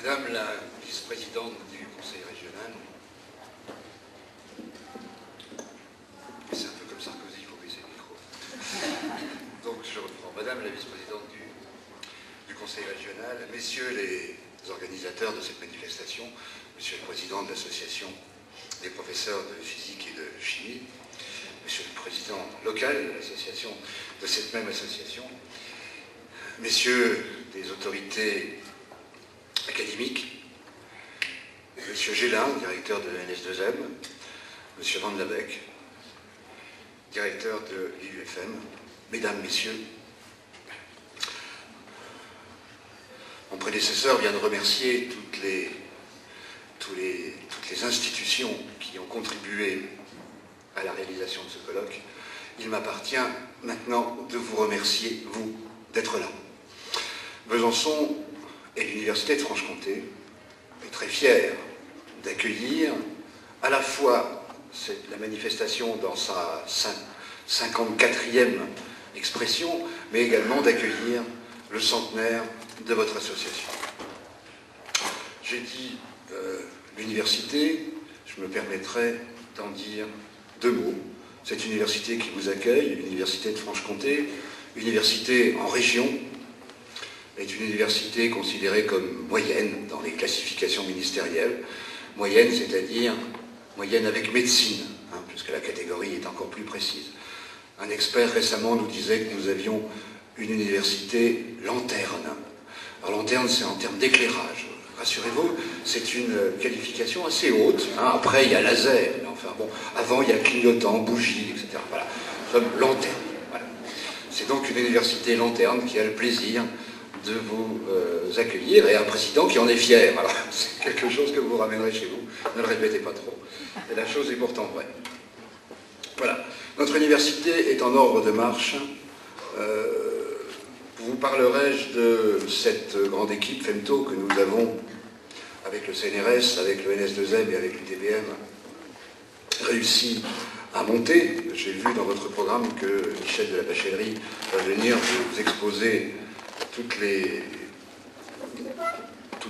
Madame la vice-présidente du Conseil régional, c'est un peu comme Sarkozy, il faut baisser le micro. Donc je reprends. Madame la vice-présidente du Conseil régional, messieurs les organisateurs de cette manifestation, monsieur le président de l'association des professeurs de physique et de chimie, monsieur le président local de l'association, de cette même association, messieurs des autorités académiques, monsieur Gélin, directeur de l'NS2M, monsieur Van Labeck, directeur de l'IUFM, mesdames, messieurs, mon prédécesseur vient de remercier toutes les institutions qui ont contribué à la réalisation de ce colloque. Il m'appartient maintenant de vous remercier, vous, d'être là. Besançon et l'Université de Franche-Comté est très fière d'accueillir à la fois la manifestation dans sa 54e expression, mais également d'accueillir le centenaire de votre association. J'ai dit l'université, je me permettrai d'en dire deux mots. Cette université qui vous accueille, l'Université de Franche-Comté, université en région, est une université considérée comme moyenne dans les classifications ministérielles. Moyenne, c'est-à-dire moyenne avec médecine, puisque la catégorie est encore plus précise. Un expert récemment nous disait que nous avions une université lanterne. Alors lanterne, c'est en termes d'éclairage. Rassurez-vous, c'est une qualification assez haute. Après, il y a laser, mais enfin bon, avant, il y a clignotant, bougie, etc. Voilà, nous sommes lanterne. Voilà. C'est donc une université lanterne qui a le plaisir de vous accueillir, et un président qui en est fier. Alors, c'est quelque chose que vous ramènerez chez vous. Ne le répétez pas trop. Et la chose est pourtant vraie. Voilà. Notre université est en ordre de marche. Vous parlerai-je de cette grande équipe FEMTO que nous avons avec le CNRS, avec le NS2M et avec l'UTBM réussi à monter. J'ai vu dans votre programme que Michel de la Bachellerie va venir vous exposer tous les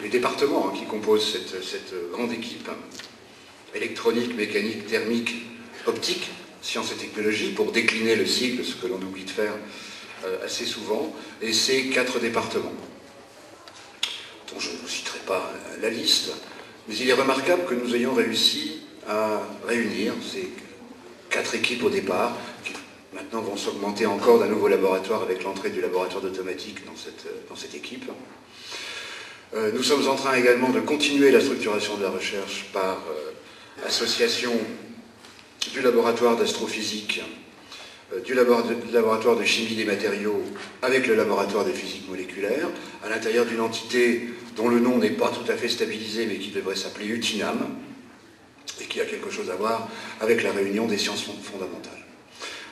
départements qui composent cette grande équipe, électronique, mécanique, thermique, optique, sciences et technologies, pour décliner le cycle, ce que l'on oublie de faire assez souvent, et ces 4 départements, dont je ne vous citerai pas la liste, mais il est remarquable que nous ayons réussi à réunir ces 4 équipes au départ, qui maintenant vont s'augmenter encore d'un nouveau laboratoire avec l'entrée du laboratoire d'automatique dans cette équipe. Nous sommes en train également de continuer la structuration de la recherche par association du laboratoire d'astrophysique, du laboratoire de chimie des matériaux avec le laboratoire de physique moléculaire, à l'intérieur d'une entité dont le nom n'est pas tout à fait stabilisé, mais qui devrait s'appeler UTINAM, et qui a quelque chose à voir avec la réunion des sciences fondamentales.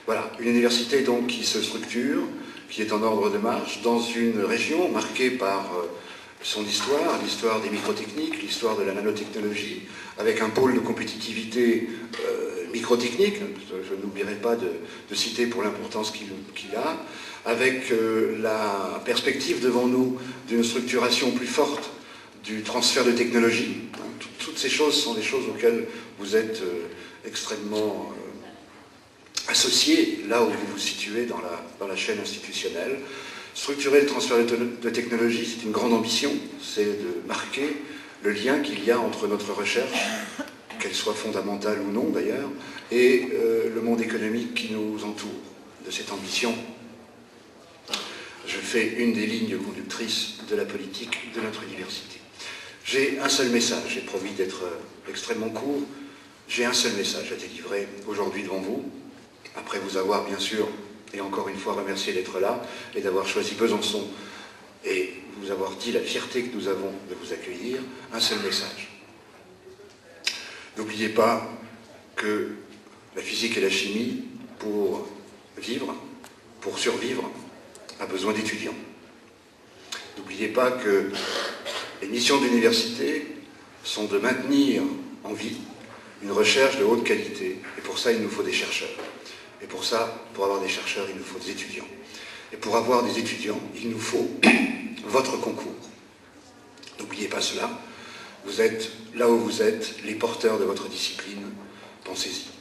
Voilà, une université donc qui se structure, qui est en ordre de marche, dans une région marquée par son histoire, l'histoire des microtechniques, l'histoire de la nanotechnologie, avec un pôle de compétitivité microtechnique, je n'oublierai pas de citer pour l'importance qu'il a, avec la perspective devant nous d'une structuration plus forte du transfert de technologie. Toutes ces choses sont des choses auxquelles vous êtes extrêmement associés, là où vous vous situez dans la chaîne institutionnelle. Structurer le transfert de technologie, c'est une grande ambition, c'est de marquer le lien qu'il y a entre notre recherche, qu'elle soit fondamentale ou non d'ailleurs, et le monde économique qui nous entoure. De cette ambition, je fais une des lignes conductrices de la politique de notre université. J'ai un seul message, j'ai promis d'être extrêmement court, j'ai un seul message à délivrer aujourd'hui devant vous, après vous avoir bien sûr, et encore une fois remercié d'être là, et d'avoir choisi Besançon, et vous avoir dit la fierté que nous avons de vous accueillir, un seul message. N'oubliez pas que la physique et la chimie, pour vivre, pour survivre, a besoin d'étudiants. N'oubliez pas que les missions d'université sont de maintenir en vie une recherche de haute qualité. Et pour ça, il nous faut des chercheurs. Et pour ça, pour avoir des chercheurs, il nous faut des étudiants. Et pour avoir des étudiants, il nous faut votre concours. N'oubliez N'oubliez pas cela. Vous êtes là où vous êtes, les porteurs de votre discipline. Pensez-y.